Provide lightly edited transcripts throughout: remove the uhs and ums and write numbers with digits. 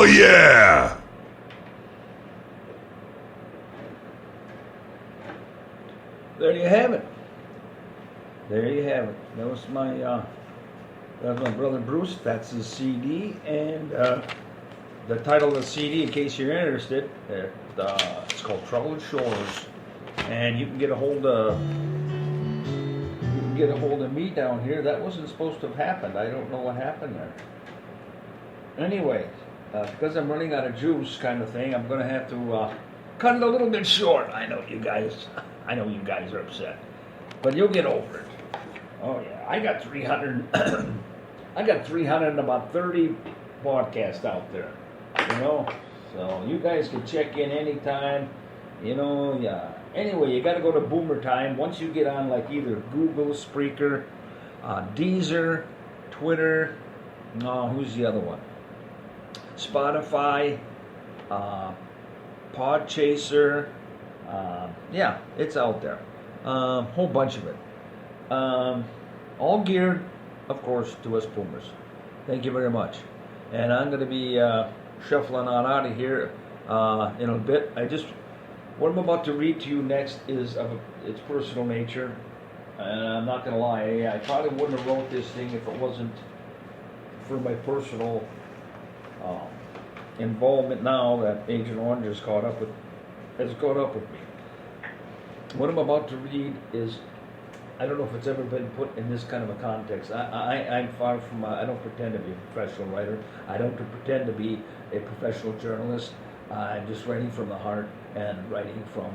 yeah! There you have it. There you have it. That was my brother Bruce. That's his CD, and the title of the CD, in case you're interested, it's called Troubled Shores, and you can get a hold of me down here. That wasn't supposed to have happened. I don't know what happened there. Anyway, because I'm running out of juice, kind of thing, I'm going to have to cut it a little bit short. I know you guys are upset, but you'll get over it. Oh yeah, I got 300. I got 330 podcasts out there. So you guys can check in anytime. Yeah. Anyway, you got to go to Boomer Time. Once you get on, like, either Google, Spreaker, Deezer, Twitter. No, who's the other one? Spotify, Podchaser. Yeah, it's out there. Whole bunch of it. All geared, of course, to us boomers. Thank you very much. And I'm going to be shuffling on out of here in a bit. What I'm about to read to you next is of its personal nature. And I'm not going to lie, I probably wouldn't have wrote this thing if it wasn't for my personal involvement now that Agent Orange has caught up with me. What I'm about to read is, I don't know if it's ever been put in this kind of a context. I'm far from, I don't pretend to be a professional writer. I don't pretend to be a professional journalist. I'm just writing from the heart and writing from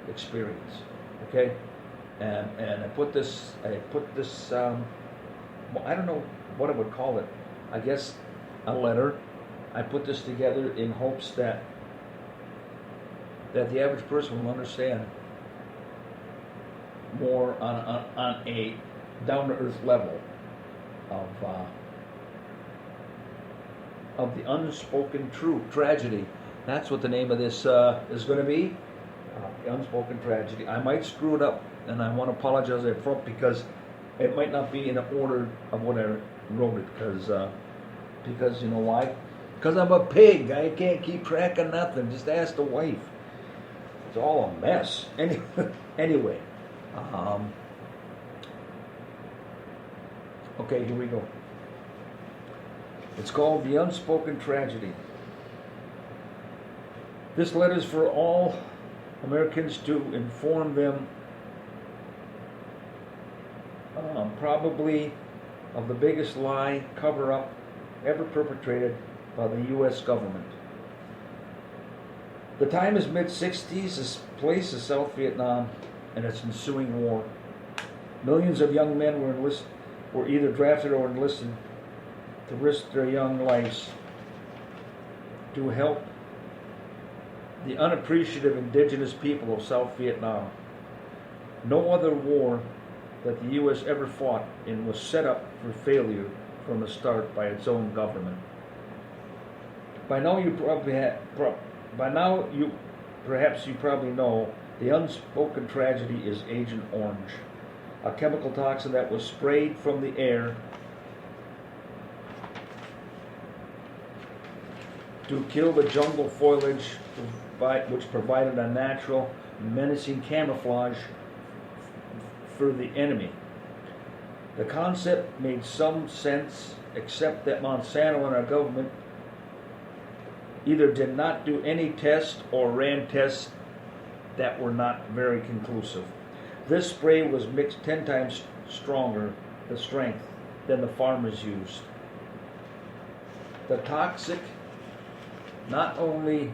experience. Okay? And I put this, I don't know what I would call it. I guess a letter. I put this together in hopes that the average person will understand more on a down-to-earth level of the unspoken tragedy. That's what the name of this is going to be. The unspoken tragedy. I might screw it up, and I want to apologize up front because it might not be in the order of what I wrote it. Because you know why? Because I'm a pig. I can't keep track of nothing. Just ask the wife. It's all a mess. Anyway. Okay, here we go. It's called The Unspoken Tragedy. This letter is for all Americans to inform them probably of the biggest lie, cover-up ever perpetrated by the U.S. government. The time is mid-60s. This place is South Vietnam and its ensuing war. Millions of young men were either drafted or enlisted to risk their young lives to help the unappreciative indigenous people of South Vietnam. No other war that the U.S. ever fought in was set up for failure from the start by its own government. By now you probably know the unspoken tragedy is Agent Orange, a chemical toxin that was sprayed from the air to kill the jungle foliage, which provided a natural, menacing camouflage for the enemy. The concept made some sense, except that Monsanto and our government either did not do any tests or ran tests that were not very conclusive. This spray was mixed 10 times stronger, the strength, than the farmers used. The toxic not only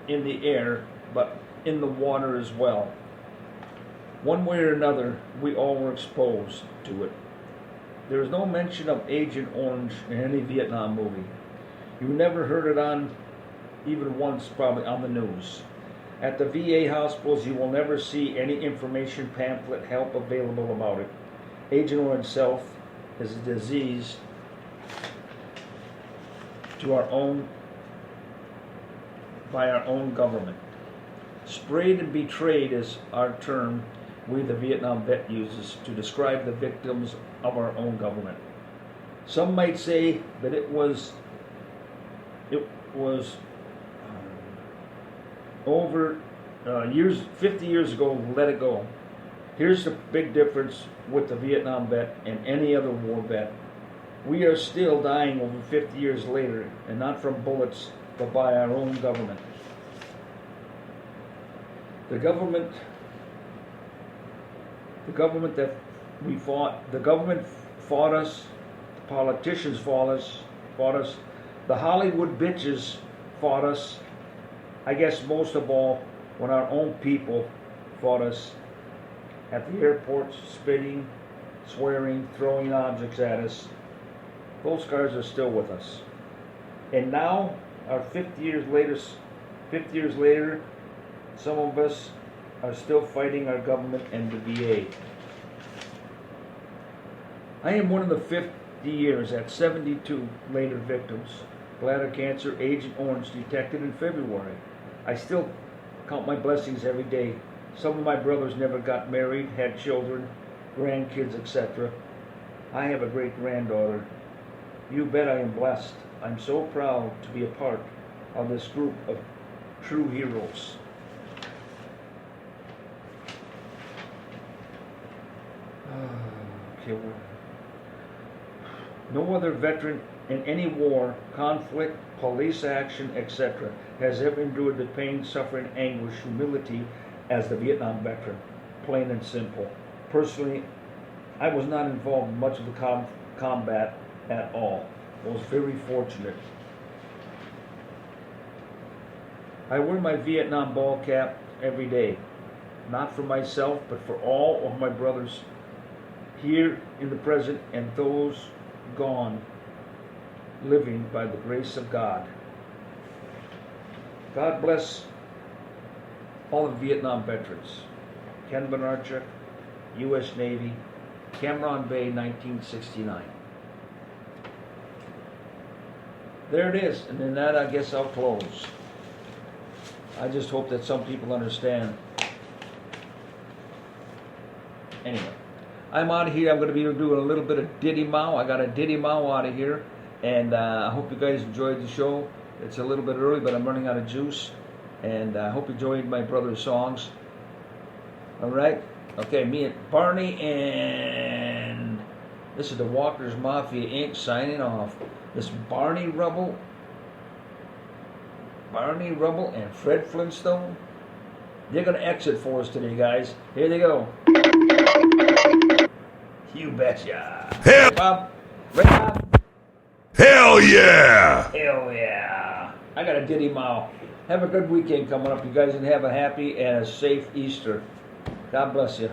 in the air, but in the water as well. One way or another, we all were exposed to it. There is no mention of Agent Orange in any Vietnam movie. You never heard it on, even once probably, on the news. At the VA hospitals, you will never see any information pamphlet help available about it. Agent Orange itself is a disease by our own government. Sprayed and betrayed is our term we the Vietnam vet uses to describe the victims of our own government. Some might say that it was over 50 years ago, let it go. Here's the big difference with the Vietnam vet and any other war vet. We are still dying over 50 years later, and not from bullets, but by our own government. The government that we fought, the government fought us, the politicians fought us, the Hollywood bitches fought us. I guess most of all, when our own people fought us at the airports, spitting, swearing, throwing objects at us. Those scars are still with us. And now, 50 years later, some of us are still fighting our government and the VA. I am one of the 50 years at 72 later victims. Bladder cancer, Agent Orange, detected in February. I still count my blessings every day. Some of my brothers never got married, had children, grandkids, etc. I have a great granddaughter. You bet I am blessed. I'm so proud to be a part of this group of true heroes. No other veteran in any war, conflict, police action, etc. has ever endured the pain, suffering, anguish, humility as the Vietnam veteran. Plain and simple. Personally, I was not involved in much of the combat at all. I was very fortunate. I wear my Vietnam ball cap every day, not for myself, but for all of my brothers here in the present and those gone, living by the grace of God. God bless all the Vietnam veterans. Ken Bernarchuk, U.S. Navy, Cam Bay, 1969. There it is, and then that I guess I'll close. I just hope that some people understand. Anyway, I'm out of here. I'm going to be doing a little bit of Diddy Mao. I got a Diddy Mao out of here, and I hope you guys enjoyed the show. It's a little bit early, but I'm running out of juice, and I hope you enjoyed my brother's songs. All right? Okay, me and Barney, and this is the Walker's Mafia Inc. signing off. This Barney Rubble and Fred Flintstone, they're going to exit for us today, guys. Here they go. You betcha. Hell, Right, Bob? Right, Bob? hell yeah! Hell yeah. I got a Diddy Mao. Have a good weekend coming up, you guys, and have a happy and a safe Easter. God bless you.